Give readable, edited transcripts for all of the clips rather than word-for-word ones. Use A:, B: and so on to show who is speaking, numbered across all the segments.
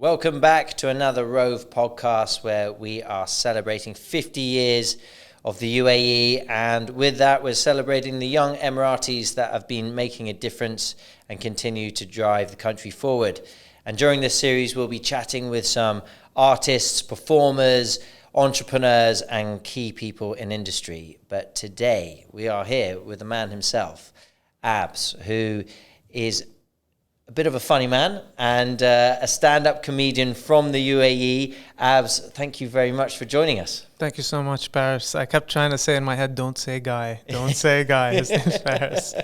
A: Welcome back to another Rove podcast where we are celebrating 50 years of the UAE, and with that we're celebrating the young Emiratis that have been making a difference and continue to drive the country forward. And during this series we'll be chatting with some artists, performers, entrepreneurs and key people in industry. But today we are here with the man himself, Abz, who is a bit of a funny man and a stand-up comedian from the UAE. Abz, thank you very much for joining us.
B: Thank you so much, Paris. I kept trying to say in my head, don't say guy, don't say guy. His name's Paris.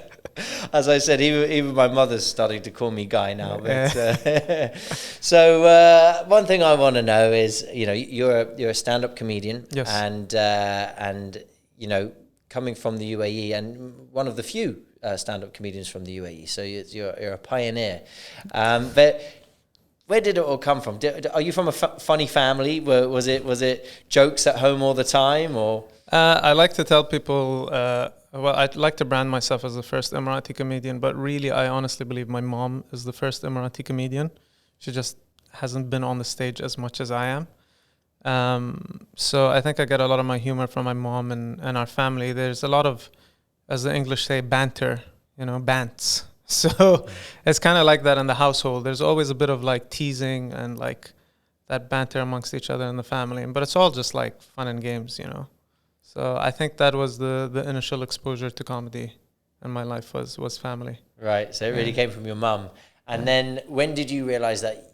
A: As I said, even my mother's starting to call me Guy now. But, so one thing I want to know is, you're a stand-up comedian,
B: yes,
A: and coming from the UAE and one of the few stand-up comedians from the UAE. So you're a pioneer. But where did it all come from? Are you from a funny family? Was it jokes at home all the time, or?
B: I like to tell people. I'd like to brand myself as the first Emirati comedian, but really, I honestly believe my mom is the first Emirati comedian. She just hasn't been on the stage as much as I am. So I think I get a lot of my humor from my mom and our family. There's a lot of, as the English say, banter, bants. So it's kind of like that in the household. There's always a bit of like teasing and like that banter amongst each other in the family. But it's all just like fun and games, So I think that was the initial exposure to comedy in my life was family.
A: Right. So it really came from your mum. And then when did you realize that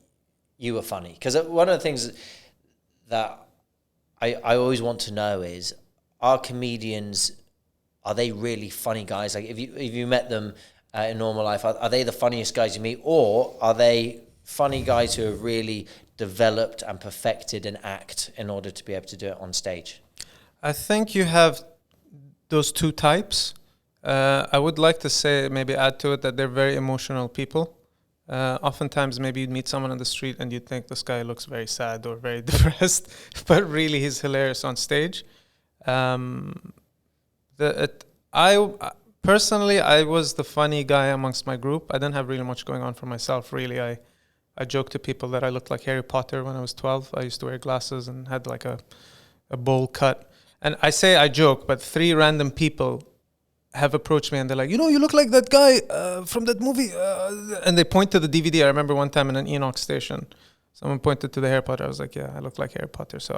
A: you were funny? Because one of the things that I always want to know is, are they really funny guys? Like if you met them in normal life, are they the funniest guys you meet, or are they funny guys who have really developed and perfected an act in order to be able to do it on stage?
B: I think you have those two types. I would like to say, maybe add to it, that they're very emotional people. Oftentimes maybe you'd meet someone on the street and you'd think this guy looks very sad or very depressed, but really he's hilarious on stage. Personally, I was the funny guy amongst my group. I didn't have really much going on for myself, really. I joked to people that I looked like Harry Potter when I was 12. I used to wear glasses and had like a bowl cut. And I say I joke, but 3 random people have approached me and they're like, you look like that guy from that movie. And they point to the DVD. I remember one time in an Enoch station, someone pointed to the Harry Potter. I was like, yeah, I look like Harry Potter. So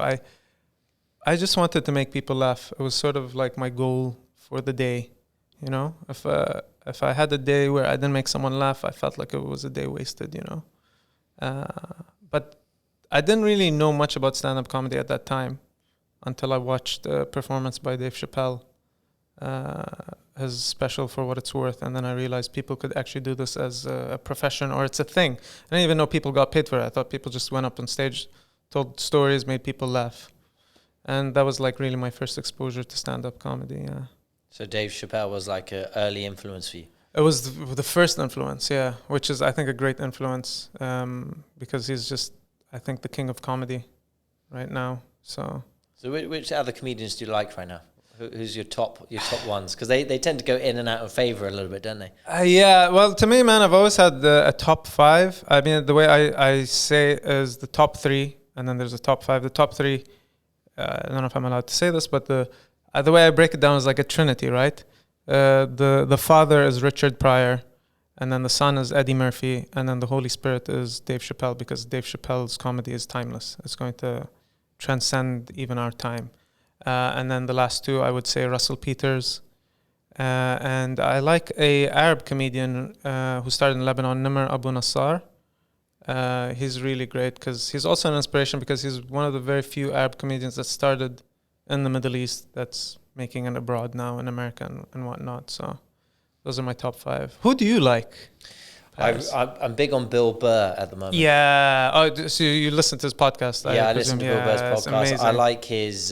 B: I just wanted to make people laugh. It was sort of like my goal for the day. If I had a day where I didn't make someone laugh, I felt like it was a day wasted, But I didn't really know much about stand-up comedy at that time until I watched a performance by Dave Chappelle, his special For What It's Worth, and then I realized people could actually do this as a profession, or it's a thing. I didn't even know people got paid for it. I thought people just went up on stage, told stories, made people laugh. And that was like really my first exposure to stand-up comedy, yeah.
A: So Dave Chappelle was like an early influence for you? It
B: was the first influence, yeah, which is, I think, a great influence because he's just, I think, the king of comedy right now. So
A: which other comedians do you like right now? Who's your top ones? Because they tend to go in and out of favor a little bit, don't they?
B: Yeah, well, to me, man, I've always had a top 5. I mean, the way I say is the top 3, and then there's a top 5. The top 3, I don't know if I'm allowed to say this, but the way I break it down is like a trinity, right? The father is Richard Pryor, and then the son is Eddie Murphy, and then the Holy Spirit is Dave Chappelle, because Dave Chappelle's comedy is timeless. It's going to transcend even our time. And then the last 2, I would say Russell Peters. And I like a Arab comedian who started in Lebanon, Nimr Abu Nassar. He's really great because he's also an inspiration, because he's one of the very few Arab comedians that started in the Middle East that's making it abroad now in America and whatnot. So those are my top 5. Who do you like?
A: I'm big on Bill Burr at the moment.
B: Yeah. Oh, so you listen to his podcast?
A: Yeah, I listen to Bill Burr's podcast.
B: Amazing.
A: I like his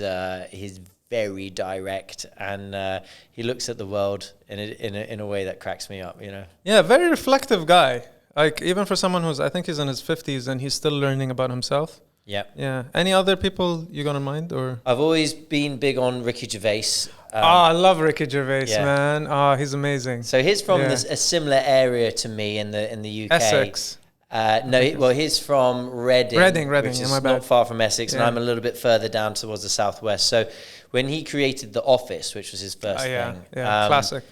A: very direct, and he looks at the world in a way that cracks me up.
B: Yeah, very reflective guy. Like, even for someone I think he's in his 50s and he's still learning about himself.
A: Yeah.
B: Yeah. Any other people you got in mind, or?
A: I've always been big on Ricky Gervais.
B: I love Ricky Gervais, man. Oh, he's amazing.
A: So he's from a similar area to me in the UK.
B: Essex.
A: Well, he's from Reading.
B: Reading,
A: which
B: yeah,
A: is
B: my
A: not
B: bad.
A: far from Essex, and
B: Yeah.
A: I'm a little bit further down towards the southwest. So when he created The Office, which was his first thing,
B: Classic.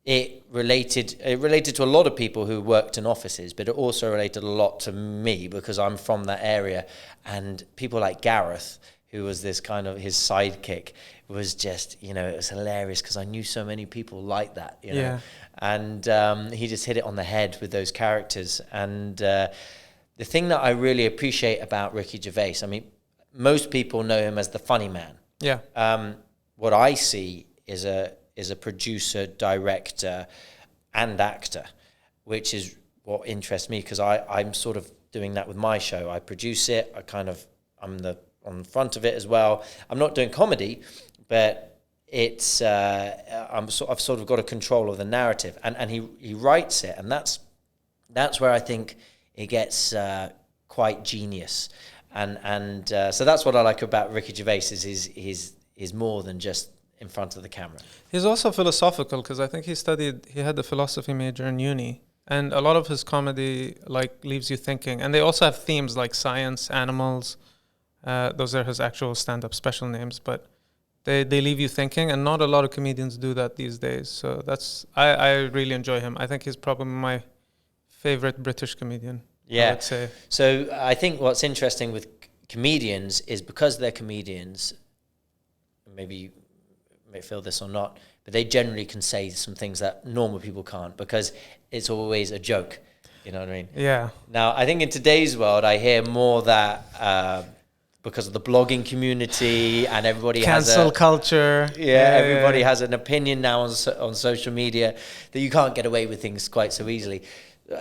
A: it related to a lot of people who worked in offices, but it also related a lot to me because I'm from that area, and people like Gareth, who was this kind of his sidekick, was just, it was hilarious because I knew so many people like that,
B: Yeah.
A: and he just hit it on the head with those characters. And the thing that I really appreciate about Ricky Gervais, I mean, most people know him as the funny man.
B: Yeah.
A: What I see is a producer, director, and actor, which is what interests me because I'm sort of doing that with my show. I produce it. I'm on the front of it as well. I'm not doing comedy, but it's I've sort of got a control of the narrative, and he writes it, and that's where I think it gets quite genius, and so that's what I like about Ricky Gervais is he's more than just in front of the camera.
B: He's also philosophical because I think he had a philosophy major in uni, and a lot of his comedy leaves you thinking. And they also have themes like science, animals. Those are his actual stand-up special names, but they leave you thinking, and not a lot of comedians do that these days. So I really enjoy him. I think he's probably my favorite British comedian.
A: Yeah.
B: I would say.
A: So I think what's interesting with comedians is because they're comedians, maybe you may feel this or not, but they generally can say some things that normal people can't because it's always a joke. You know what I mean?
B: Yeah.
A: Now, I think in today's world, I hear more that because of the blogging community and everybody
B: cancel culture.
A: Everybody has an opinion now on social media that you can't get away with things quite so easily.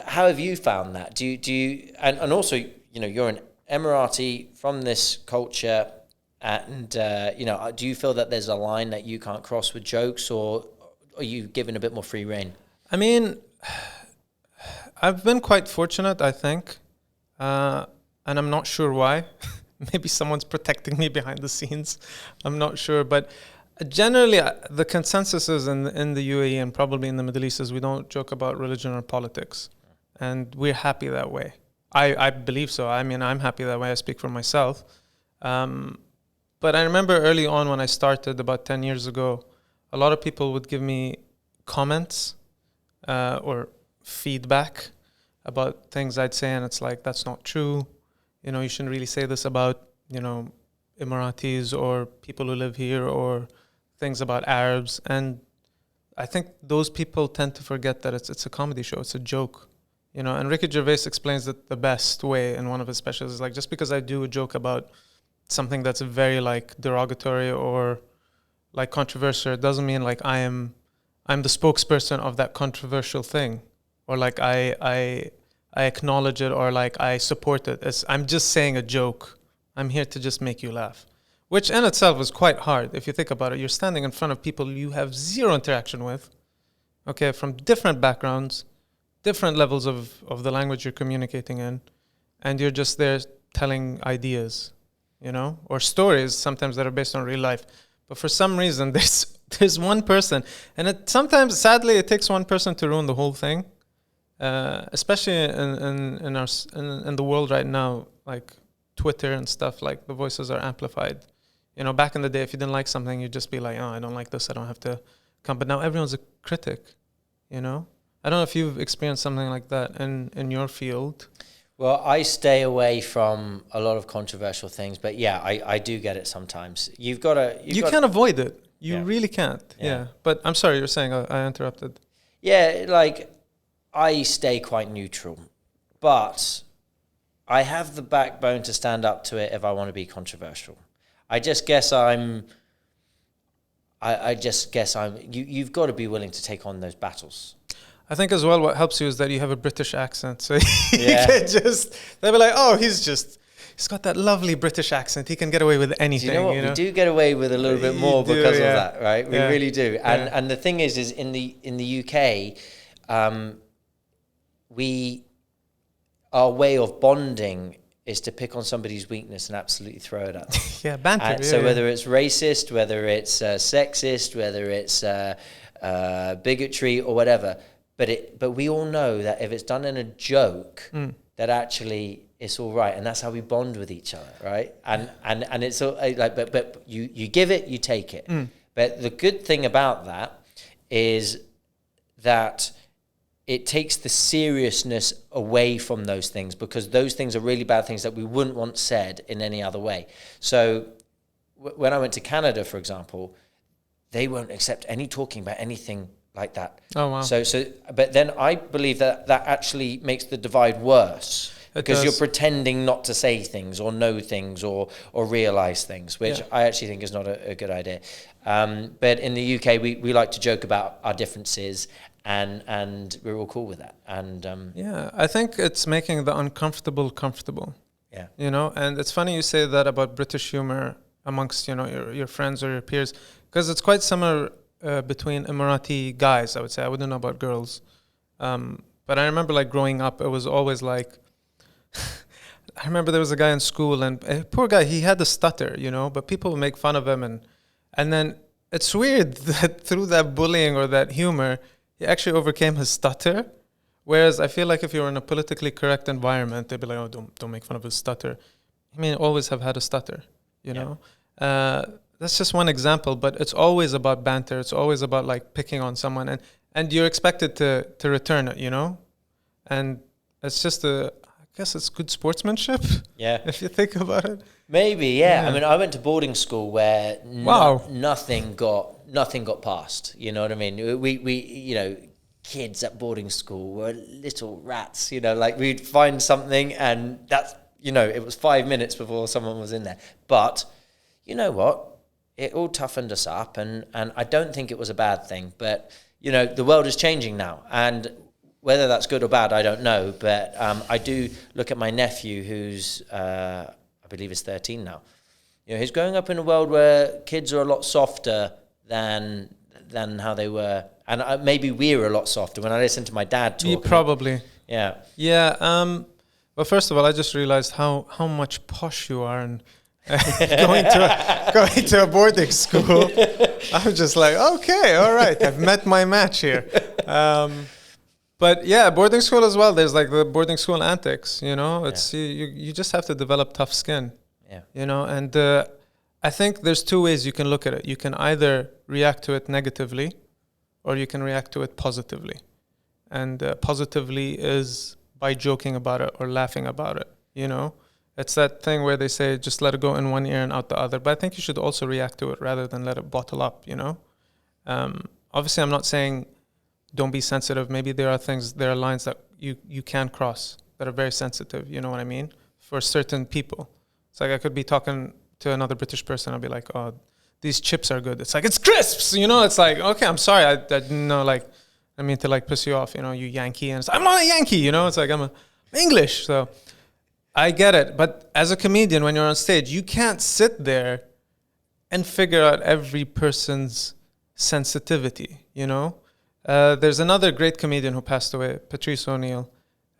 A: How have you found that? Do you and also, you're an Emirati from this culture, and do you feel that there's a line that you can't cross with jokes, or are you given a bit more free rein?
B: I mean, I've been quite fortunate, I think, and I'm not sure why. Maybe someone's protecting me behind the scenes. I'm not sure, but generally, the consensus is in the UAE and probably in the Middle East is we don't joke about religion or politics, and we're happy that way. I believe so. I mean, I'm happy that way. I speak for myself. But I remember early on when I started about 10 years ago, a lot of people would give me comments or feedback about things I'd say, and it's like, that's not true. You shouldn't really say this about, Emiratis or people who live here, or things about Arabs. And I think those people tend to forget that it's a comedy show. It's a joke, and Ricky Gervais explains it the best way in one of his specials. Is like, just because I do a joke about something that's very derogatory or controversial, it doesn't mean I'm the spokesperson of that controversial thing, or I acknowledge it, or I support it. I'm just saying a joke. I'm here to just make you laugh, which in itself is quite hard. If you think about it, you're standing in front of people you have zero interaction with, okay, from different backgrounds, different levels of the language you're communicating in, and you're just there telling ideas, or stories sometimes that are based on real life. But for some reason, there's one person, and sometimes, sadly, it takes one person to ruin the whole thing. Especially in the world right now, like Twitter and stuff, the voices are amplified. Back in the day, if you didn't like something, you'd just be like, oh, I don't like this, I don't have to come. But now everyone's a critic, I don't know if you've experienced something like that in your field.
A: Well, I stay away from a lot of controversial things, but yeah, I do get it sometimes. You
B: can't avoid it. You really can't. Yeah. But I'm sorry, you're saying I interrupted.
A: Yeah, I stay quite neutral, but I have the backbone to stand up to it if I want to be controversial. I just guess you've got to be willing to take on those battles.
B: I think as well what helps you is that you have a British accent. So you can they'll be like, oh, he's got that lovely British accent. He can get away with anything.
A: Do you know what? We do get away with a little bit more because of that, right? We really do. And the thing is in the UK, our way of bonding is to pick on somebody's weakness and absolutely throw it at them.
B: Banter.
A: So whether it's racist, whether it's sexist, whether it's bigotry or whatever, but we all know that if it's done in a joke, that actually it's all right, and that's how we bond with each other, right? And it's all like, but you give it, you take it. But the good thing about that is that it takes the seriousness away from those things, because those things are really bad things that we wouldn't want said in any other way. So when I went to Canada, for example, they won't accept any talking about anything like that.
B: Oh, wow.
A: So, but then I believe that actually makes the divide worse, because you're pretending not to say things or know things or realize things, which I actually think is not a good idea. But in the UK, we like to joke about our differences, and we're all cool with that. And
B: I think it's making the uncomfortable comfortable.
A: Yeah.
B: You know, and it's funny you say that about British humor amongst, you know, your friends or your peers, because it's quite similar between Emirati guys, I would say. I wouldn't know about girls. But I remember, like, growing up, it was always like, I remember there was a guy in school, and poor guy, he had a stutter, you know, but people would make fun of him. And then it's weird that through that bullying or that humor, he actually overcame his stutter. Whereas I feel like if you're in a politically correct environment, they'd be like, oh, don't make fun of his stutter. I mean, always have had a stutter, you know. That's just one example, but it's always about banter. It's always about, like, picking on someone, and you're expected to return it, you know. And it's just I guess it's good sportsmanship. Yeah, if you think about it.
A: Maybe, yeah. I mean, I went to boarding school where nothing got passed. You know what I mean? We you know, kids at boarding school were little rats. You know, like, we'd find something, and that's, you know, it was 5 minutes before someone was in there. But you know what? It all toughened us up, and I don't think it was a bad thing. But, you know, the world is changing now, and whether that's good or bad, I don't know. But I do look at my nephew, who's I believe is 13 now. You know, he's growing up in a world where kids are a lot softer than how they were, and maybe we're a lot softer. When I listen to my dad talk,
B: probably,
A: yeah.
B: Well, first of all, I just realized how much posh you are, and going to a boarding school. I'm just like, okay, all right, I've met my match here. But yeah, boarding school as well. There's, like, the boarding school antics. You know, it's you just have to develop tough skin.
A: Yeah.
B: You know, and I think there's two ways you can look at it. You can either react to it negatively, or you can react to it positively. And positively is by joking about it or laughing about it. You know. It's that thing where they say just let it go in one ear and out the other. But I think you should also react to it rather than let it bottle up, you know? Obviously, I'm not saying don't be sensitive. Maybe there are lines that you can cross that are very sensitive, you know what I mean? For certain people. It's like I could be talking to another British person. I'll be like, oh, these chips are good. It's like, it's crisps, you know? It's like, okay, I'm sorry. I didn't know, like, I mean to, like, piss you off, you know, you Yankee. And it's like, I'm not a Yankee, you know? It's like, I'm English, so... I get it, but as a comedian, when you're on stage, you can't sit there and figure out every person's sensitivity, you know? There's another great comedian who passed away, Patrice O'Neill.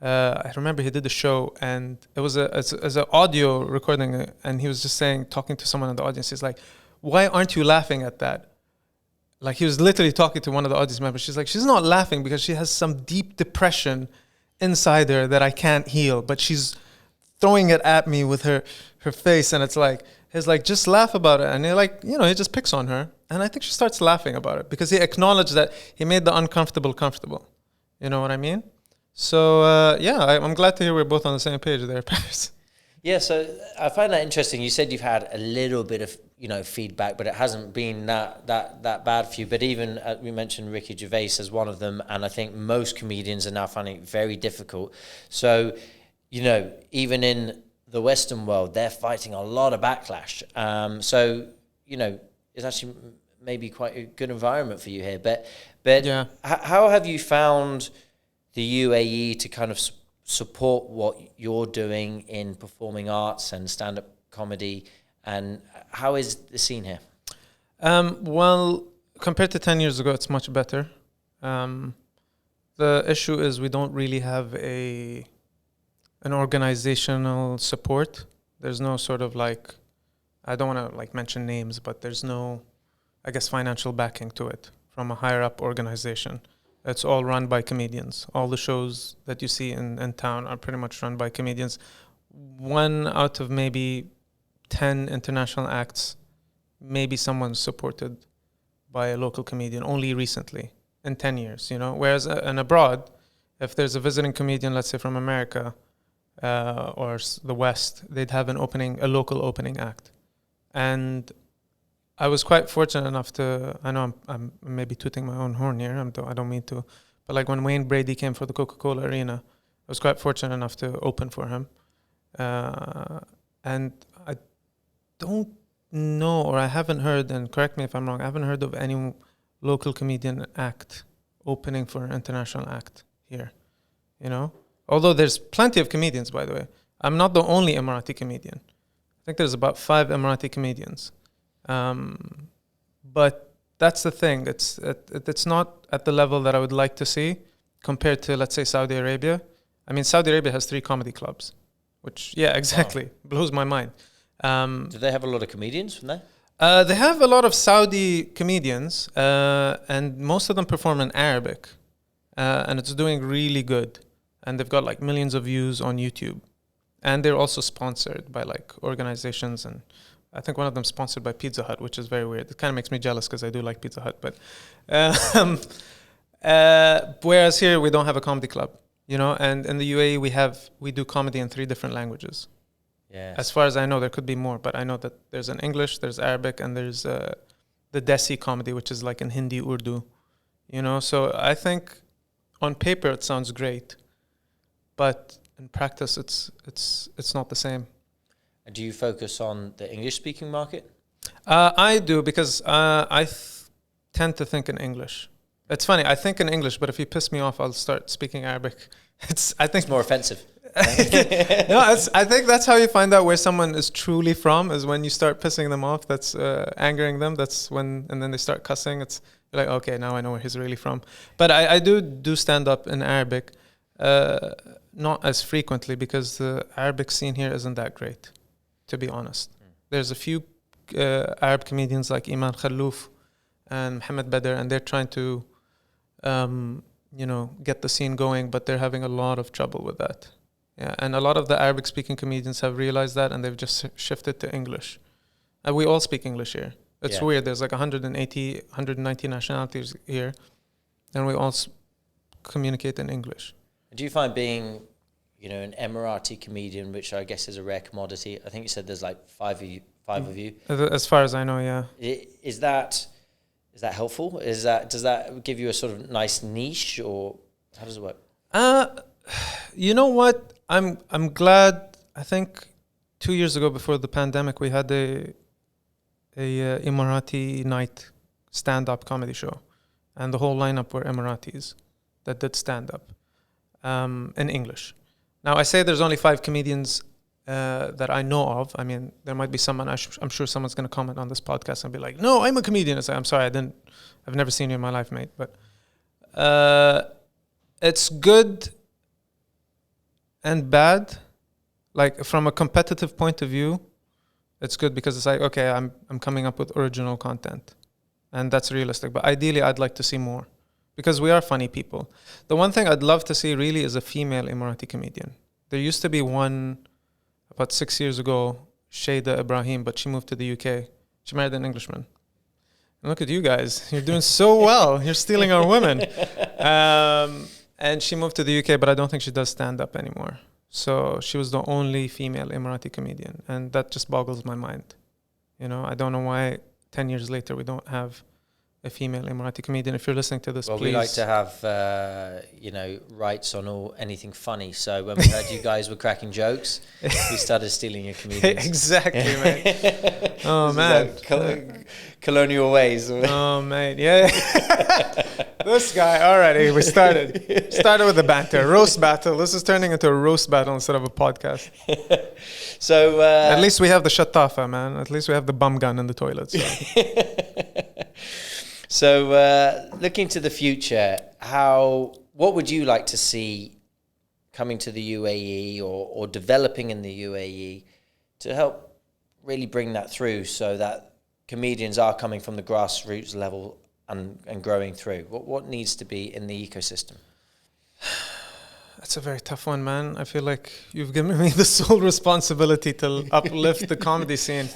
B: I remember he did a show, and it was an audio recording, and he was just talking to someone in the audience. He's like, why aren't you laughing at that? Like, he was literally talking to one of the audience members. She's like, she's not laughing because she has some deep depression inside her that I can't heal, but she's throwing it at me with her face, and it's like, he's like, just laugh about it. And he, like, you know, he just picks on her, and I think she starts laughing about it because he acknowledged that he made the uncomfortable comfortable. You know what I mean? So I'm glad to hear we're both on the same page there, Paris.
A: Yeah, so I find that interesting. You said you've had a little bit of, you know, feedback, but it hasn't been that bad for you. But even we mentioned Ricky Gervais as one of them, and I think most comedians are now finding it very difficult. So, you know, even in the Western world, they're fighting a lot of backlash. So, you know, it's actually maybe quite a good environment for you here. But yeah. How have you found the UAE to kind of support what you're doing in performing arts and stand-up comedy? And how is the scene here?
B: Well, compared to 10 years ago, it's much better. The issue is we don't really have an organizational support. There's no sort of, like, I don't want to, like, mention names, but there's no, I guess, financial backing to it from a higher up organization. It's all run by comedians. All the shows that you see in town are pretty much run by comedians. One out of maybe 10 international acts, maybe someone's supported by a local comedian only recently in 10 years, you know. Whereas and abroad, if there's a visiting comedian, let's say from America or the West, they'd have a local opening act. And I was quite fortunate enough to, I know I'm maybe tooting my own horn here, I don't mean to, but like when Wayne Brady came for the Coca-Cola Arena, I was quite fortunate enough to open for him. And I don't know, or I haven't heard, and correct me if I'm wrong, I haven't heard of any local comedian act opening for an international act here, you know? Although there's plenty of comedians, by the way. I'm not the only Emirati comedian. I think there's about 5 Emirati comedians. But that's the thing. It's not at the level that I would like to see compared to, let's say, Saudi Arabia. I mean, Saudi Arabia has 3 comedy clubs, which, yeah, exactly. Wow. Blows my mind.
A: Do they have a lot of comedians from there?
B: They have a lot of Saudi comedians, and most of them perform in Arabic. And it's doing really good. And they've got like millions of views on YouTube. And they're also sponsored by like organizations, and I think one of them sponsored by Pizza Hut, which is very weird. It kind of makes me jealous because I do like Pizza Hut. But whereas here we don't have a comedy club, you know. And in the UAE we do comedy in 3 different languages.
A: Yes.
B: As far as I know, there could be more, but I know that there's an English, there's Arabic, and there's the Desi comedy, which is like in Hindi, Urdu, you know. So I think on paper it sounds great, but in practice it's not the same.
A: And do you focus on the English-speaking market?
B: I do, because I tend to think in English. It's funny, I think in English, but if you piss me off, I'll start speaking Arabic. I think
A: it's more offensive.
B: No, I think that's how you find out where someone is truly from, is when you start pissing them off. That's angering them. That's when, and then they start cussing. It's like, okay, now I know where he's really from. But I do stand up in Arabic, not as frequently, because the Arabic scene here isn't that great, to be honest. There's a few Arab comedians like Iman Khallouf and Mohammed Badr, and they're trying to, get the scene going, but they're having a lot of trouble with that. Yeah, and a lot of the Arabic-speaking comedians have realized that, and they've just shifted to English. And we all speak English here. It's weird. There's like 190 nationalities here, and we all communicate in English.
A: Do you find being, an Emirati comedian, which I guess is a rare commodity? I think you said there's like five of you.
B: As far as I know, yeah.
A: Is that helpful? Does that give you a sort of nice niche, or how does it work?
B: You know what? I'm glad. I think 2 years ago, before the pandemic, we had a Emirati night stand-up comedy show, and the whole lineup were Emiratis that did stand-up in English. Now, I say there's only 5 comedians that I know of. I mean, there might be someone. I'm sure someone's going to comment on this podcast and be like, "No, I'm a comedian." I say, "I'm sorry, I've never seen you in my life, mate." But it's good and bad. Like, from a competitive point of view, it's good because it's like, okay, I'm coming up with original content, and that's realistic. But ideally, I'd like to see more, because we are funny people. The one thing I'd love to see really is a female Emirati comedian. There used to be one about 6 years ago, Shayda Ibrahim, but she moved to the UK. She married an Englishman. And look at you guys. You're doing so well. You're stealing our women. And she moved to the UK, but I don't think she does stand-up anymore. So she was the only female Emirati comedian. And that just boggles my mind. I don't know why 10 years later we don't have a female Emirati comedian. If you're listening to this,
A: well,
B: please.
A: We like to have, rights on anything funny. So when we heard you guys were cracking jokes, we started stealing your comedians.
B: Exactly, man. Oh, man.
A: Colonial ways.
B: Oh, man. Yeah. This guy, already, we started with the banter. Roast battle. This is turning into a roast battle instead of a podcast.
A: So
B: at least we have the shatafa, man. At least we have the bum gun in the toilet.
A: So looking to the future, what would you like to see coming to the UAE or developing in the UAE to help really bring that through, so that comedians are coming from the grassroots level and growing through? What needs to be in the ecosystem?
B: That's a very tough one, man. I feel like you've given me the sole responsibility to uplift the comedy scene.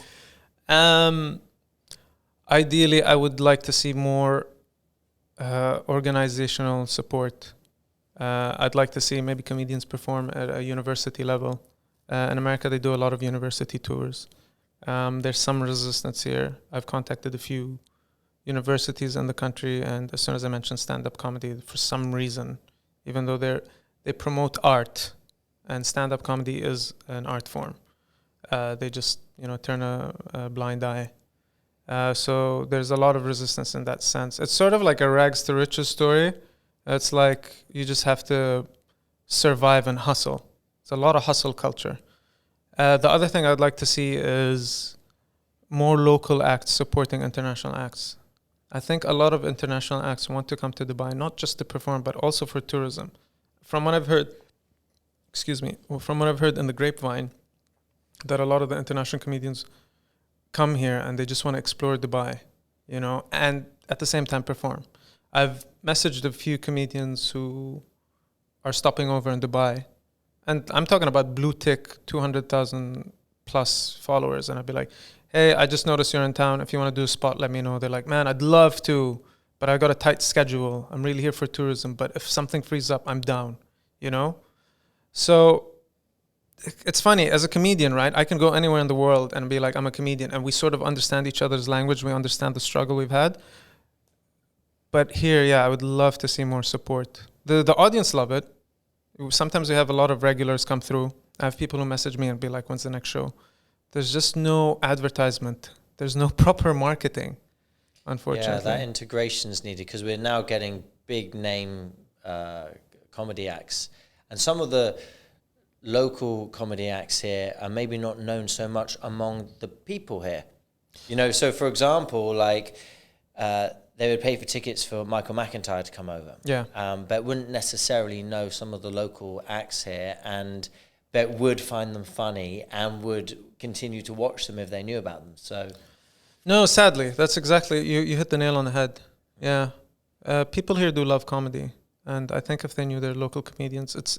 B: Ideally, I would like to see more organizational support. I'd like to see maybe comedians perform at a university level. In America, they do a lot of university tours. There's some resistance here. I've contacted a few universities in the country, and as soon as I mentioned stand-up comedy, for some reason, even though they promote art, and stand-up comedy is an art form, they just turn a blind eye. So there's a lot of resistance in that sense. It's sort of like a rags to riches story. It's like you just have to survive and hustle. It's a lot of hustle culture. The other thing I'd like to see is more local acts supporting international acts. I think a lot of international acts want to come to Dubai, not just to perform, but also for tourism. From what I've heard, from what I've heard in the grapevine, that a lot of the international comedians come here and they just want to explore Dubai, and at the same time perform. I've messaged a few comedians who are stopping over in Dubai, and I'm talking about blue tick, 200,000 plus followers, and I'd be like, hey, I just noticed you're in town. If you want to do a spot, let me know. They're like, man, I'd love to, but I got a tight schedule. I'm really here for tourism, but if something frees up, I'm down, So it's funny, as a comedian, right? I can go anywhere in the world and be like, I'm a comedian, and we sort of understand each other's language. We understand the struggle we've had. But here, I would love to see more support. The audience love it. Sometimes we have a lot of regulars come through. I have people who message me and be like, when's the next show? There's just no advertisement. There's no proper marketing, unfortunately.
A: Yeah, that integration's needed, because we're now getting big name comedy acts. And some of the local comedy acts here are maybe not known so much among the people here. So for example, like they would pay for tickets for Michael McIntyre to come over.
B: Yeah.
A: But wouldn't necessarily know some of the local acts here, and but would find them funny and would continue to watch them if they knew about them. So,
B: no, sadly, that's exactly, you hit the nail on the head. Yeah. People here do love comedy, and I think if they knew their local comedians, it's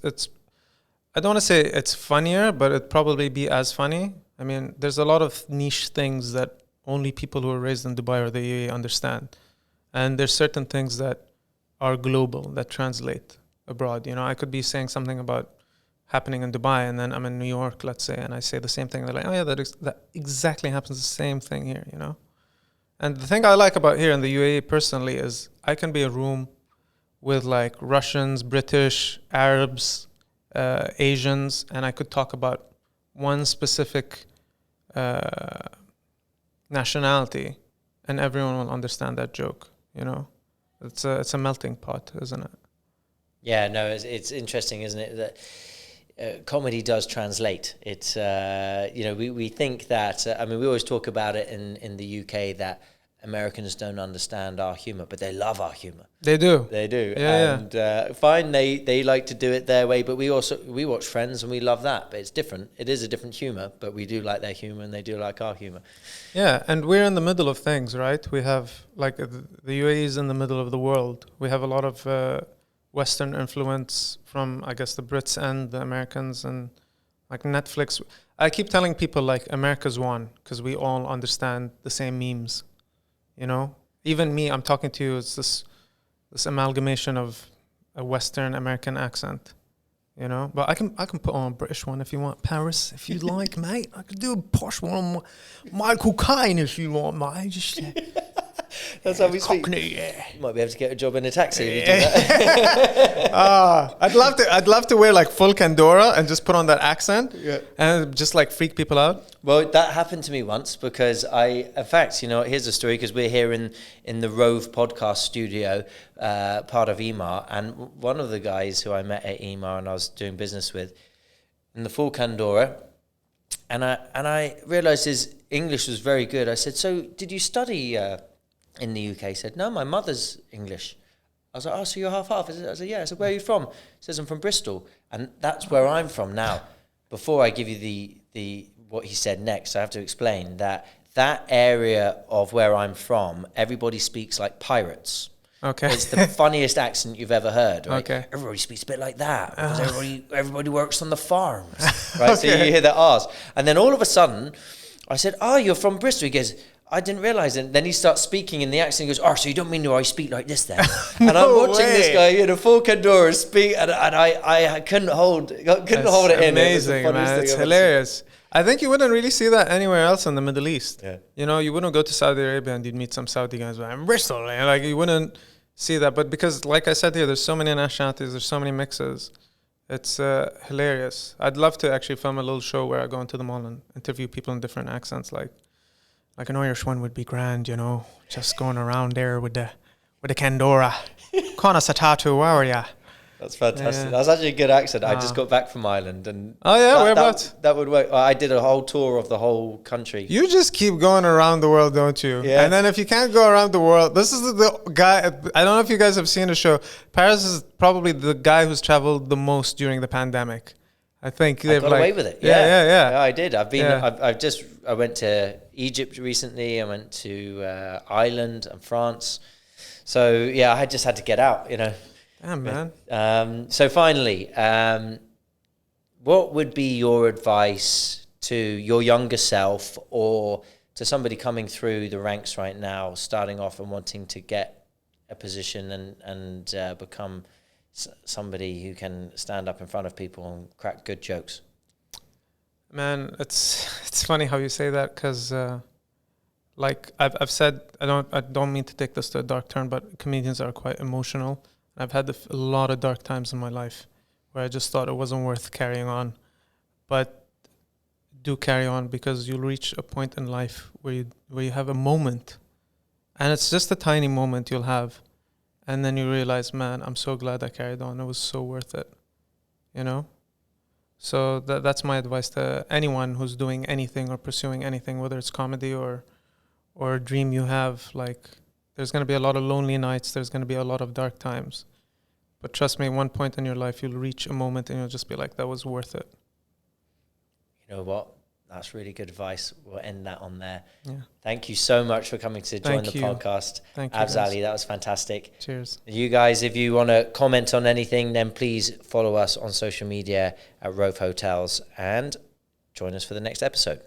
B: I don't want to say it's funnier, but it'd probably be as funny. I mean, there's a lot of niche things that only people who are raised in Dubai or the UAE understand. And there's certain things that are global, that translate abroad. I could be saying something about happening in Dubai, and then I'm in New York, let's say, and I say the same thing. They're like, oh yeah, that exactly happens the same thing here, And the thing I like about here in the UAE personally is I can be in a room with like Russians, British, Arabs, Asians, and I could talk about one specific nationality, and everyone will understand that joke. It's a melting pot, isn't it?
A: Yeah, no, it's interesting, isn't it, that comedy does translate. It's we think that we always talk about it in the UK that Americans don't understand our humor, but they love our humor.
B: They do.
A: Yeah, and fine, they like to do it their way, but we watch Friends and we love that, but it's different. It is a different humor, but we do like their humor and they do like our humor.
B: Yeah, and we're in the middle of things, right? We have, like, the UAE is in the middle of the world. We have a lot of Western influence from, I guess, the Brits and the Americans, and like Netflix. I keep telling people like America's won because we all understand the same memes. Even me, I'm talking to you, it's this amalgamation of a Western American accent, but I can put on a British one if you want. Paris, if you like, mate. I could do a posh one on Michael Caine if you want, mate. Just
A: that's how we speak.
B: Cockney, yeah.
A: You might be able to get a job in a taxi if you do that.
B: I'd love to wear like full Pandora and just put on that accent, and just like freak people out.
A: Well, that happened to me once because in fact, here's a story, because we're here in the Rove podcast studio, part of Emar, and one of the guys who I met at Emar and I was doing business with, in the full Pandora, and I realised his English was very good. I said, so did you study in the UK? He said, no, my mother's English. I was like, oh, so you're half? I said, yeah. I said, where are you from? He says, I'm from Bristol. And that's where I'm from now. Before I give you the what he said next, I have to explain that that area of where I'm from, everybody speaks like pirates.
B: Okay.
A: It's the funniest accent you've ever heard, right?
B: Okay.
A: Everybody speaks a bit like that because everybody works on the farms, right? So you hear the R's. And then all of a sudden, I said, oh, you're from Bristol. He goes, I didn't realize it. And then he starts speaking in the accent. He goes, oh, so you don't mean I speak like this then? And I'm watching this guy in a full Candora speak, and I couldn't hold it in.
B: Amazing, man. It's hilarious. I think you wouldn't really see that anywhere else in the Middle East.
A: Yeah.
B: You know, you wouldn't go to Saudi Arabia and you'd meet some Saudi guys like, I'm Bristol. And like, you wouldn't see that. But because, like I said here, there's so many nationalities, there's so many mixes. It's hilarious. I'd love to actually film a little show where I go into the mall and interview people in different accents. Like an Irish one would be grand, you know, just going around there with the Candora. Conna Satatu, how are ya?
A: That's fantastic. Yeah. That was actually a good accent. I just got back from Ireland, and
B: whereabouts?
A: That would work. I did a whole tour of the whole country.
B: You just keep going around the world, don't you?
A: Yeah.
B: And then if you can't go around the world, this is the guy. I don't know if you guys have seen the show. Paris is probably the guy who's traveled the most during the pandemic. I think
A: I got away with it.
B: Yeah,
A: I did. I've been. Yeah. I went to Egypt recently. I went to Ireland and France. So yeah, I just had to get out. You know.
B: Damn, man.
A: So finally, what would be your advice to your younger self or to somebody coming through the ranks right now, starting off and wanting to get a position and become somebody who can stand up in front of people and crack good jokes?
B: Man, it's funny how you say that, because like I've said, I don't mean to take this to a dark turn, but comedians are quite emotional. I've had a lot of dark times in my life where I just thought it wasn't worth carrying on. But do carry on, because you'll reach a point in life where you have a moment, and it's just a tiny moment you'll have, and then you realize, man, I'm so glad I carried on. It was so worth it, you know? So that's my advice to anyone who's doing anything or pursuing anything, whether it's comedy or a dream you have. Like, there's going to be a lot of lonely nights. There's going to be a lot of dark times. But trust me, one point in your life, you'll reach a moment and you'll just be like, that was worth it.
A: You know what? That's really good advice. We'll end that on there.
B: Yeah.
A: Thank you so much for coming to join the podcast.
B: Thank you,
A: Abz Ali, that was fantastic.
B: Cheers.
A: You guys, if you want to comment on anything, then please follow us on social media at Rove Hotels and join us for the next episode.